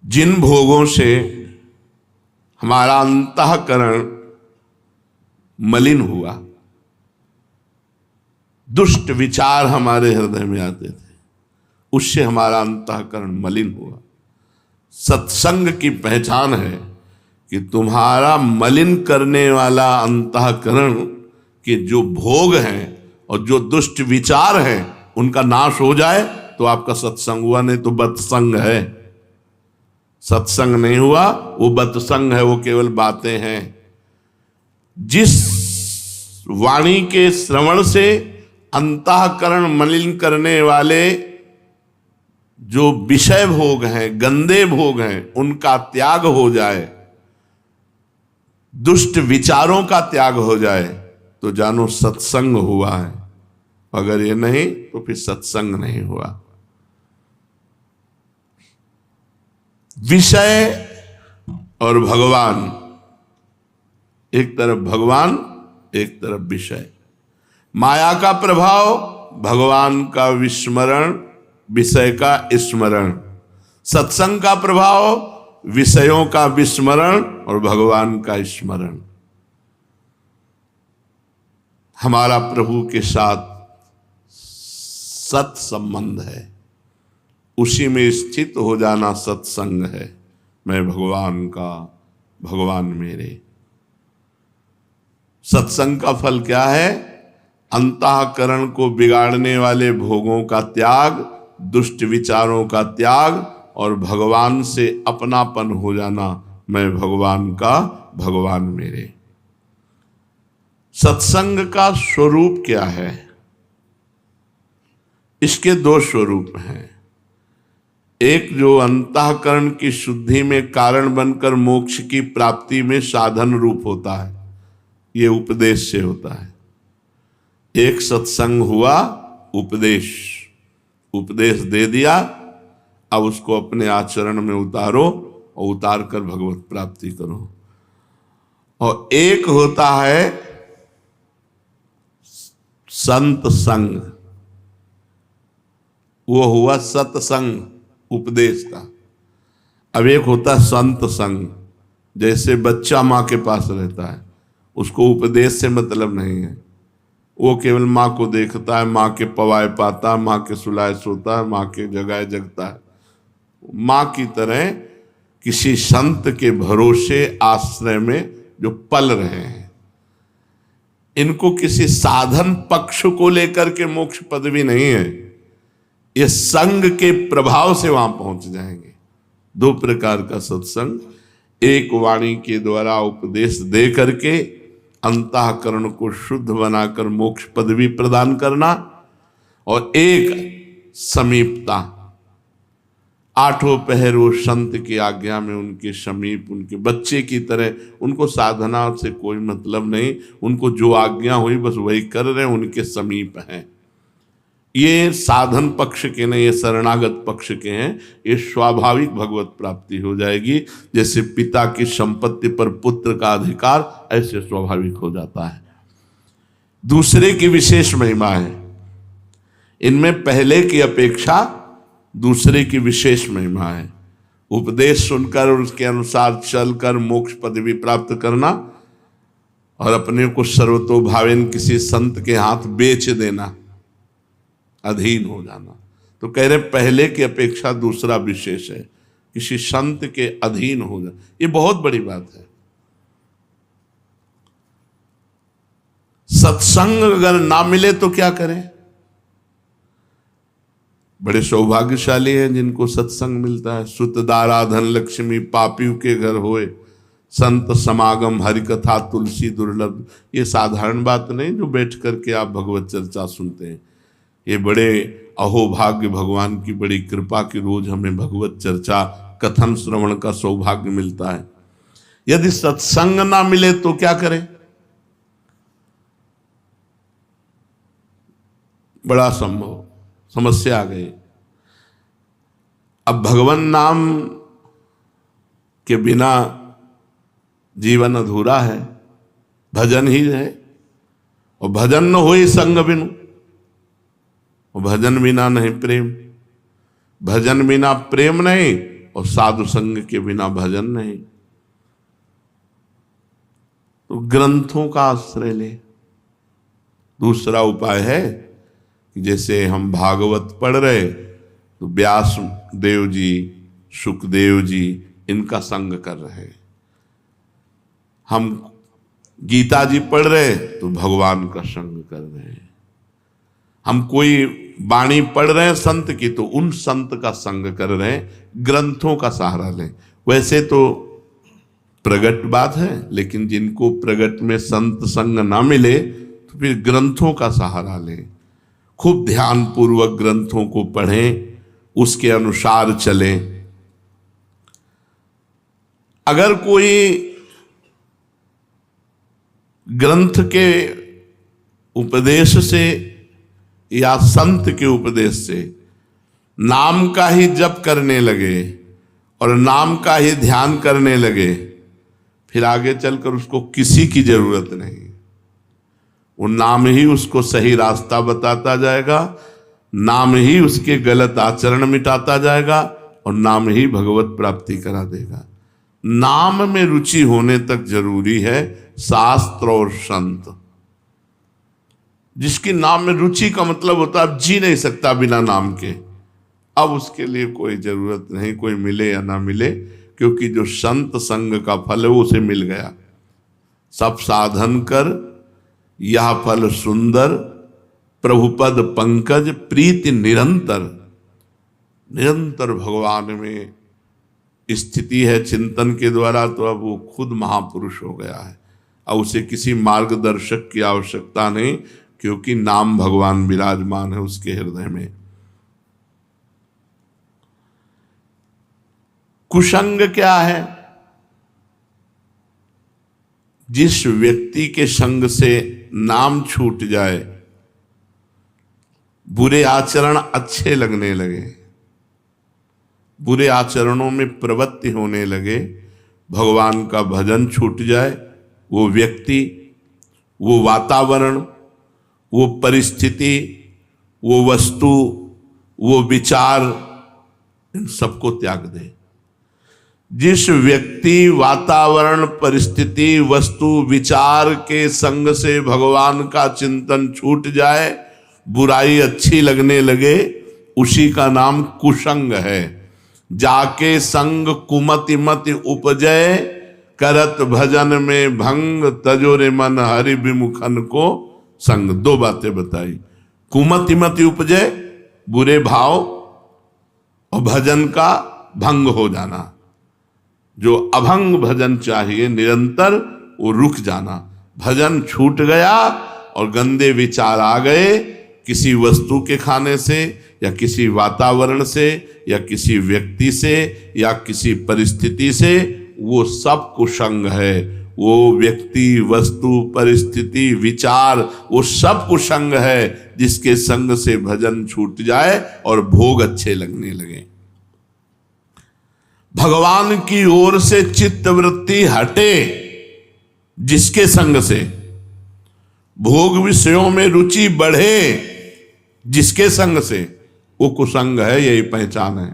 जिन भोगों से हमारा अंतःकरण मलिन हुआ, दुष्ट विचार हमारे हृदय में आते थे, उससे हमारा अंतःकरण मलिन हुआ। सत्संग की पहचान है कि तुम्हारा मलिन करने वाला अंतःकरण के जो भोग हैं और जो दुष्ट विचार हैं उनका नाश हो जाए तो आपका सत्संग हुआ, नहीं तो बत्संग है। सत्संग नहीं हुआ, वो बत्संग है, वो केवल बातें हैं। जिस वाणी के श्रवण से अंतःकरण मलिन करने वाले जो विषय भोग हैं, गंदे भोग हैं, उनका त्याग हो जाए, दुष्ट विचारों का त्याग हो जाए, तो जानो सत्संग हुआ है। अगर ये नहीं तो फिर सत्संग नहीं हुआ। विषय और भगवान, एक तरफ भगवान एक तरफ विषय। माया का प्रभाव, भगवान का विस्मरण, विषय का स्मरण। सत्संग का प्रभाव, विषयों का विस्मरण और भगवान का स्मरण। हमारा प्रभु के साथ सत संबंध है, उसी में स्थित हो जाना सत्संग है। मैं भगवान का, भगवान मेरे। सत्संग का फल क्या है? अंतःकरण को बिगाड़ने वाले भोगों का त्याग, दुष्ट विचारों का त्याग और भगवान से अपनापन हो जाना। मैं भगवान का, भगवान मेरे। सत्संग का स्वरूप क्या है? इसके दो स्वरूप हैं। एक जो अंतःकरण की शुद्धि में कारण बनकर मोक्ष की प्राप्ति में साधन रूप होता है, ये उपदेश से होता है। एक सत्संग हुआ, उपदेश, उपदेश दे दिया, अब उसको अपने आचरण में उतारो और उतार कर भगवत प्राप्ति करो। और एक होता है संत संग, वो हुआ सत्संग उपदेश का। अब एक होता है संत संग, जैसे बच्चा माँ के पास रहता है, उसको उपदेश से मतलब नहीं है, वो केवल माँ को देखता है, माँ के पवाए पाता, माँ के सुलाए सोता है, माँ के जगाए जगता है। माँ की तरह किसी संत के भरोसे आश्रय में जो पल रहे हैं, इनको किसी साधन पक्ष को लेकर के मोक्ष पदवी नहीं है, ये संग के प्रभाव से वहां पहुंच जाएंगे। दो प्रकार का सत्संग, एक वाणी के द्वारा उपदेश दे करके अंतःकरण को शुद्ध बनाकर मोक्ष पदवी प्रदान करना, और एक समीपता, आठों पहर वो संत की आज्ञा में उनके समीप, उनके बच्चे की तरह। उनको साधना से कोई मतलब नहीं, उनको जो आज्ञा हुई बस वही कर रहे हैं, उनके समीप हैं। ये साधन पक्ष के नहीं, ये शरणागत पक्ष के हैं। ये स्वाभाविक भगवत प्राप्ति हो जाएगी। जैसे पिता की संपत्ति पर पुत्र का अधिकार, ऐसे स्वाभाविक हो जाता है। दूसरे की विशेष महिमा है, इनमें पहले की अपेक्षा दूसरे की विशेष महिमा है। उपदेश सुनकर और उसके अनुसार चलकर मोक्ष पदवी प्राप्त करना, और अपने को सर्वतोभावेन किसी संत के हाथ बेच देना, अधीन हो जाना। तो कह रहे पहले की अपेक्षा दूसरा विशेष है, किसी संत के अधीन हो जाना। ये बहुत बड़ी बात है। सत्संग अगर ना मिले तो क्या करें? बड़े सौभाग्यशाली हैं जिनको सत्संग मिलता है। सुत दारा धन लक्ष्मी पापियों के घर होए, संत समागम हरिकथा तुलसी दुर्लभ। ये साधारण बात नहीं जो बैठ करके आप भगवत चर्चा सुनते हैं। ये बड़े अहोभाग्य, भगवान की बड़ी कृपा की रोज हमें भगवत चर्चा कथन श्रवण का सौभाग्य मिलता है। यदि सत्संग ना मिले तो क्या करें? बड़ा संभव समस्या आ गई। अब भगवान नाम के बिना जीवन अधूरा है, भजन ही है, और भजन न होई संग बिनु, और भजन बिना नहीं प्रेम, भजन बिना प्रेम नहीं, और साधु संग के बिना भजन नहीं। तो ग्रंथों का आश्रय ले। दूसरा उपाय है कि जैसे हम भागवत पढ़ रहे तो व्यास देव जी, सुखदेव जी इनका संग कर रहे। हम गीता जी पढ़ रहे तो भगवान का संग कर रहे हैं। हम कोई वाणी पढ़ रहे हैं संत की तो उन संत का संग कर रहे हैं। ग्रंथों का सहारा लें। वैसे तो प्रगट बात है, लेकिन जिनको प्रगट में संत संग ना मिले तो फिर ग्रंथों का सहारा लें। खूब ध्यान पूर्वक ग्रंथों को पढ़ें, उसके अनुसार चलें। अगर कोई ग्रंथ के उपदेश से या संत के उपदेश से नाम का ही जप करने लगे और नाम का ही ध्यान करने लगे, फिर आगे चलकर उसको किसी की जरूरत नहीं। वो नाम ही उसको सही रास्ता बताता जाएगा, नाम ही उसके गलत आचरण मिटाता जाएगा और नाम ही भगवत प्राप्ति करा देगा। नाम में रुचि होने तक जरूरी है शास्त्र और संत। जिसकी नाम में रुचि का मतलब होता है जी नहीं सकता बिना नाम के, अब उसके लिए कोई जरूरत नहीं, कोई मिले या ना मिले, क्योंकि जो संत संग का फल है वो उसे मिल गया। सब साधन कर यह फल सुंदर, प्रभुपद पंकज प्रीति निरंतर। निरंतर भगवान में स्थिति है चिंतन के द्वारा, तो अब वो खुद महापुरुष हो गया है। अब उसे किसी मार्गदर्शक की आवश्यकता नहीं, क्योंकि नाम भगवान विराजमान है उसके हृदय में। कुसंग क्या है? जिस व्यक्ति के संग से नाम छूट जाए, बुरे आचरण अच्छे लगने लगे, बुरे आचरणों में प्रवृत्ति होने लगे, भगवान का भजन छूट जाए, वो व्यक्ति, वो वातावरण, वो परिस्थिति, वो वस्तु, वो विचार, इन सबको त्याग दे। जिस व्यक्ति वातावरण, परिस्थिति, वस्तु, विचार के संग से भगवान का चिंतन छूट जाए, बुराई अच्छी लगने लगे, उसी का नाम कुसंग है। जाके संग कुमति मति उपजय, करत भजन में भंग, तजोरे मन हरि विमुखन को संग। दो बातें बताई, कुमति मति उपजय बुरे भाव, और भजन का भंग हो जाना। जो अभंग भजन चाहिए निरंतर, वो रुक जाना। भजन छूट गया और गंदे विचार आ गए, किसी वस्तु के खाने से या किसी वातावरण से या किसी व्यक्ति से या किसी परिस्थिति से, वो सब कुसंग है। वो व्यक्ति, वस्तु, परिस्थिति, विचार, वो सब कुसंग है जिसके संग से भजन छूट जाए और भोग अच्छे लगने लगे। भगवान की ओर से चित्त वृत्ति हटे जिसके संग से, भोग विषयों में रुचि बढ़े जिसके संग से, वो कुसंग है। यही पहचान है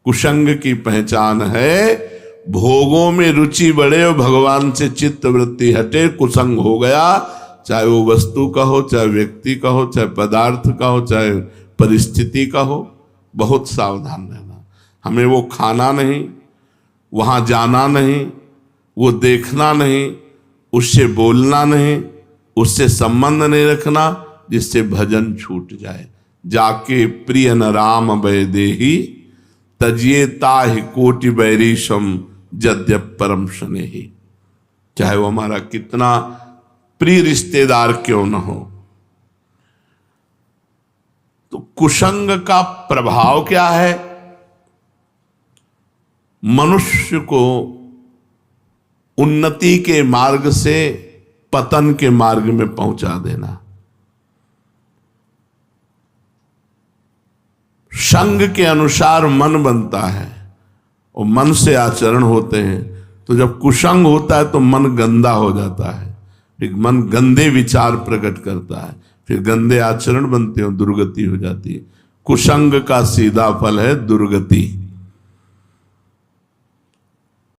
कुसंग की पहचान है। भोगों में रुचि बढ़े और भगवान से चित्त वृत्ति हटे, कुसंग हो गया। चाहे वो वस्तु का हो, चाहे व्यक्ति का हो, चाहे पदार्थ का हो, चाहे परिस्थिति का हो। बहुत सावधान रहना। हमें वो खाना नहीं, वहाँ जाना नहीं, वो देखना नहीं, उससे बोलना नहीं, उससे संबंध नहीं रखना जिससे भजन छूट जाए। जाके प्रिय न राम वैदेही, तजिए ताहि कोटि बैरीशम, यद्यप परम स्नेही। चाहे वो हमारा कितना प्रिय रिश्तेदार क्यों न हो। तो कुसंग का प्रभाव क्या है? मनुष्य को उन्नति के मार्ग से पतन के मार्ग में पहुंचा देना। संग के अनुसार मन बनता है और मन से आचरण होते हैं। तो जब कुसंग होता है तो मन गंदा हो जाता है, फिर मन गंदे विचार प्रकट करता है, फिर गंदे आचरण बनते हैं, दुर्गति हो जाती है। कुसंग का सीधा फल है दुर्गति।